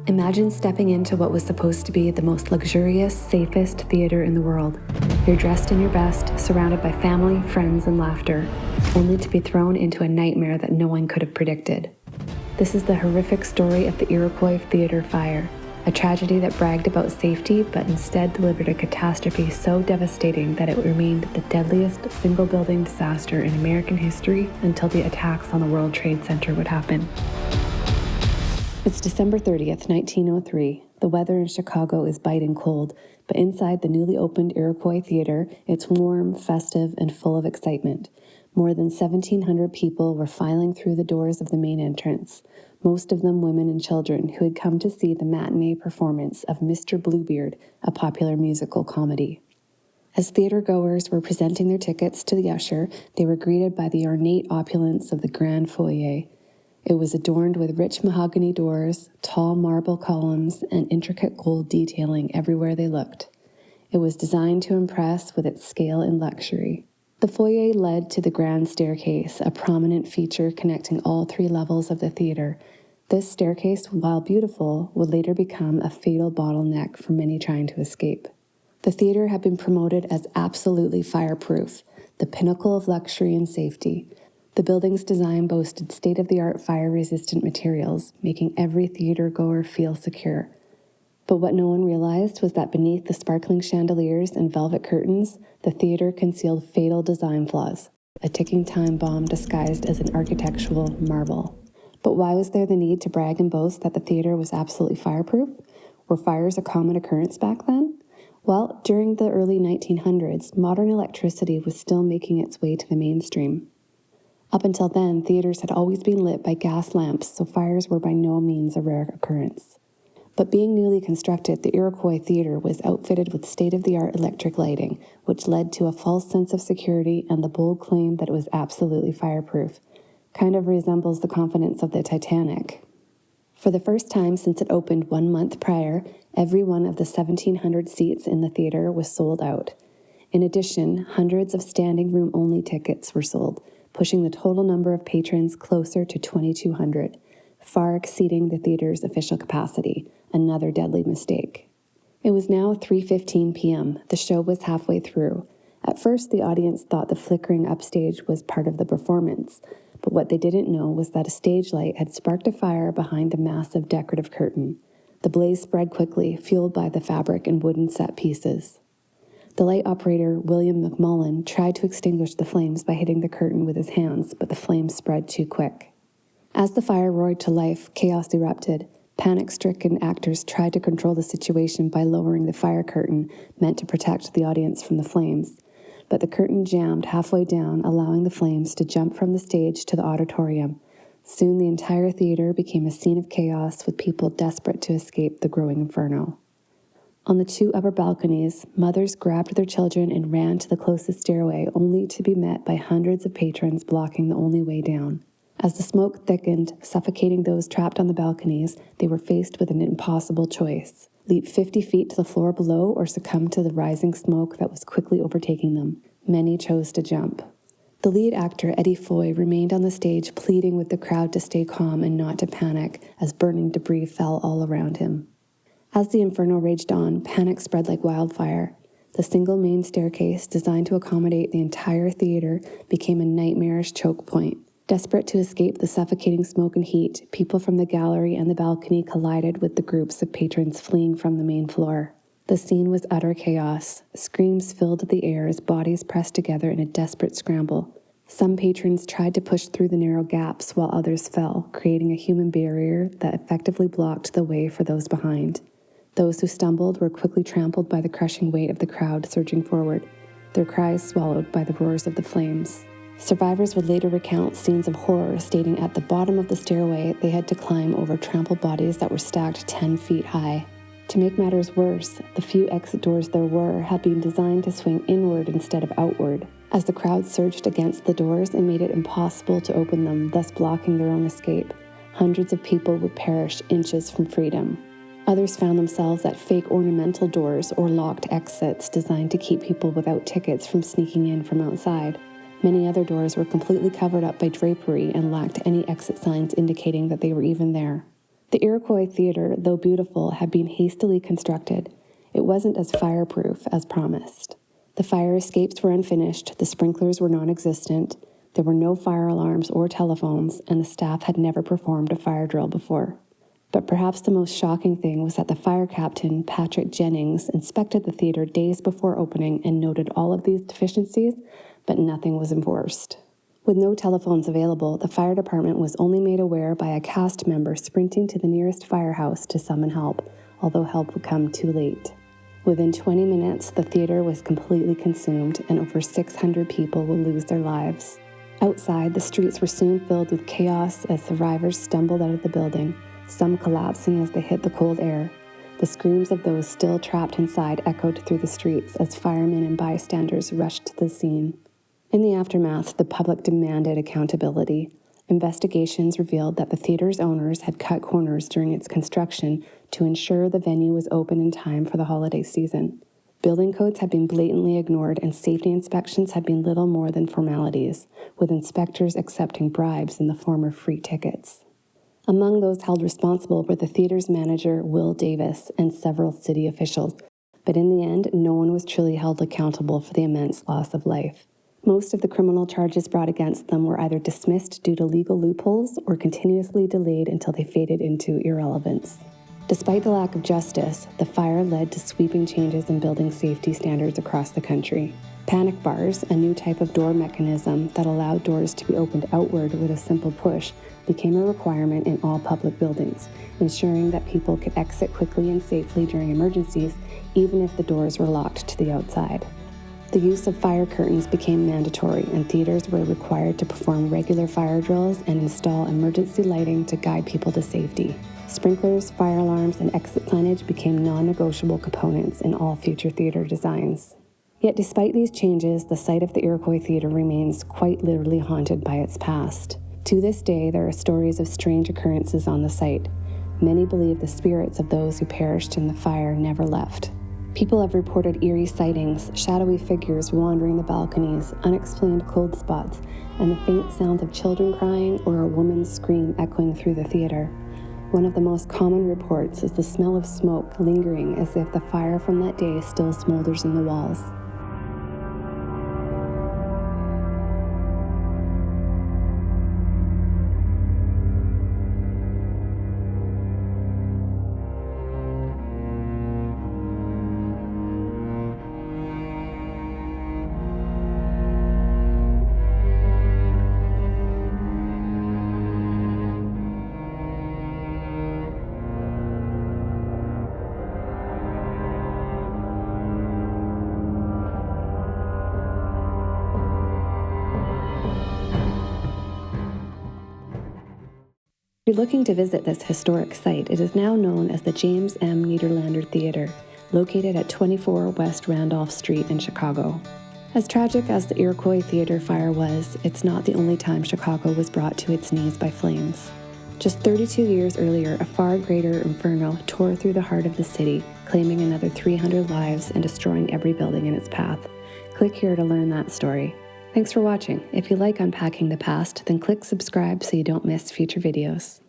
Imagine stepping into what was supposed to be the most luxurious, safest theater in the world. You're dressed in your best, surrounded by family, friends, and laughter, only to be thrown into a nightmare that no one could have predicted. This is the horrific story of the Iroquois Theatre fire, a tragedy that bragged about safety but instead delivered a catastrophe so devastating that it remained the deadliest single-building disaster in American history until the attacks on the World Trade Center would happen. It's December 30th, 1903. The weather in Chicago is biting cold, but inside the newly opened Iroquois Theatre, it's warm, festive, and full of excitement. More than 1,700 people were filing through the doors of the main entrance, most of them women and children who had come to see the matinee performance of Mr. Bluebeard, a popular musical comedy. As theater-goers were presenting their tickets to the usher, they were greeted by the ornate opulence of the grand foyer. It was adorned with rich mahogany doors, tall marble columns, and intricate gold detailing everywhere they looked. It was designed to impress with its scale and luxury. The foyer led to the grand staircase, a prominent feature connecting all three levels of the theater. This staircase, while beautiful, would later become a fatal bottleneck for many trying to escape. The theater had been promoted as absolutely fireproof, the pinnacle of luxury and safety. The building's design boasted state-of-the-art fire-resistant materials, making every theater-goer feel secure. But what no one realized was that beneath the sparkling chandeliers and velvet curtains, the theater concealed fatal design flaws, a ticking time bomb disguised as an architectural marvel. But why was there the need to brag and boast that the theater was absolutely fireproof? Were fires a common occurrence back then? Well, during the early 1900s, modern electricity was still making its way to the mainstream. Up until then, theaters had always been lit by gas lamps, so fires were by no means a rare occurrence. But being newly constructed, the Iroquois Theatre was outfitted with state-of-the-art electric lighting, which led to a false sense of security and the bold claim that it was absolutely fireproof. Kind of resembles the confidence of the Titanic. For the first time since it opened 1 month prior, every one of the 1,700 seats in the theater was sold out. In addition, hundreds of standing room-only tickets were sold, pushing the total number of patrons closer to 2,200, far exceeding the theater's official capacity, another deadly mistake. It was now 3:15 p.m. The show was halfway through. At first, the audience thought the flickering upstage was part of the performance, but what they didn't know was that a stage light had sparked a fire behind the massive decorative curtain. The blaze spread quickly, fueled by the fabric and wooden set pieces. The light operator, William McMullen, tried to extinguish the flames by hitting the curtain with his hands, but the flames spread too quick. As the fire roared to life, chaos erupted. Panic-stricken actors tried to control the situation by lowering the fire curtain, meant to protect the audience from the flames. But the curtain jammed halfway down, allowing the flames to jump from the stage to the auditorium. Soon the entire theater became a scene of chaos, with people desperate to escape the growing inferno. On the two upper balconies, mothers grabbed their children and ran to the closest stairway, only to be met by hundreds of patrons blocking the only way down. As the smoke thickened, suffocating those trapped on the balconies, they were faced with an impossible choice: leap 50 feet to the floor below or succumb to the rising smoke that was quickly overtaking them. Many chose to jump. The lead actor, Eddie Foy, remained on the stage pleading with the crowd to stay calm and not to panic as burning debris fell all around him. As the inferno raged on, panic spread like wildfire. The single main staircase, designed to accommodate the entire theater, became a nightmarish choke point. Desperate to escape the suffocating smoke and heat, people from the gallery and the balcony collided with the groups of patrons fleeing from the main floor. The scene was utter chaos. Screams filled the air as bodies pressed together in a desperate scramble. Some patrons tried to push through the narrow gaps while others fell, creating a human barrier that effectively blocked the way for those behind. Those who stumbled were quickly trampled by the crushing weight of the crowd surging forward, their cries swallowed by the roars of the flames. Survivors would later recount scenes of horror, stating at the bottom of the stairway they had to climb over trampled bodies that were stacked 10 feet high. To make matters worse, the few exit doors there were had been designed to swing inward instead of outward. As the crowd surged against the doors, it made it impossible to open them, thus blocking their own escape. Hundreds of people would perish inches from freedom. Others found themselves at fake ornamental doors or locked exits designed to keep people without tickets from sneaking in from outside. Many other doors were completely covered up by drapery and lacked any exit signs indicating that they were even there. The Iroquois Theatre, though beautiful, had been hastily constructed. It wasn't as fireproof as promised. The fire escapes were unfinished, the sprinklers were non-existent, there were no fire alarms or telephones, and the staff had never performed a fire drill before. But perhaps the most shocking thing was that the fire captain, Patrick Jennings, inspected the theatre days before opening and noted all of these deficiencies, but nothing was enforced. With no telephones available, the fire department was only made aware by a cast member sprinting to the nearest firehouse to summon help, although help would come too late. Within 20 minutes, the theatre was completely consumed and over 600 people would lose their lives. Outside, the streets were soon filled with chaos as survivors stumbled out of the building, some collapsing as they hit the cold air. The screams of those still trapped inside echoed through the streets as firemen and bystanders rushed to the scene. In the aftermath, the public demanded accountability. Investigations revealed that the theater's owners had cut corners during its construction to ensure the venue was open in time for the holiday season. Building codes had been blatantly ignored and safety inspections had been little more than formalities, with inspectors accepting bribes in the form of free tickets. Among those held responsible were the theater's manager, Will Davis, and several city officials, but in the end, no one was truly held accountable for the immense loss of life. Most of the criminal charges brought against them were either dismissed due to legal loopholes or continuously delayed until they faded into irrelevance. Despite the lack of justice, the fire led to sweeping changes in building safety standards across the country. Panic bars, a new type of door mechanism that allowed doors to be opened outward with a simple push, became a requirement in all public buildings, ensuring that people could exit quickly and safely during emergencies, even if the doors were locked to the outside. The use of fire curtains became mandatory, and theaters were required to perform regular fire drills and install emergency lighting to guide people to safety. Sprinklers, fire alarms, and exit signage became non-negotiable components in all future theater designs. Yet despite these changes, the site of the Iroquois Theatre remains quite literally haunted by its past. To this day, there are stories of strange occurrences on the site. Many believe the spirits of those who perished in the fire never left. People have reported eerie sightings, shadowy figures wandering the balconies, unexplained cold spots, and the faint sounds of children crying or a woman's scream echoing through the theater. One of the most common reports is the smell of smoke lingering as if the fire from that day still smolders in the walls. If you're looking to visit this historic site, it is now known as the James M. Nederlander Theatre, located at 24 West Randolph Street in Chicago. As tragic as the Iroquois Theatre fire was, it's not the only time Chicago was brought to its knees by flames. Just 32 years earlier, a far greater inferno tore through the heart of the city, claiming another 300 lives and destroying every building in its path. Click here to learn that story. Thanks for watching. If you like unpacking the past, then click subscribe so you don't miss future videos.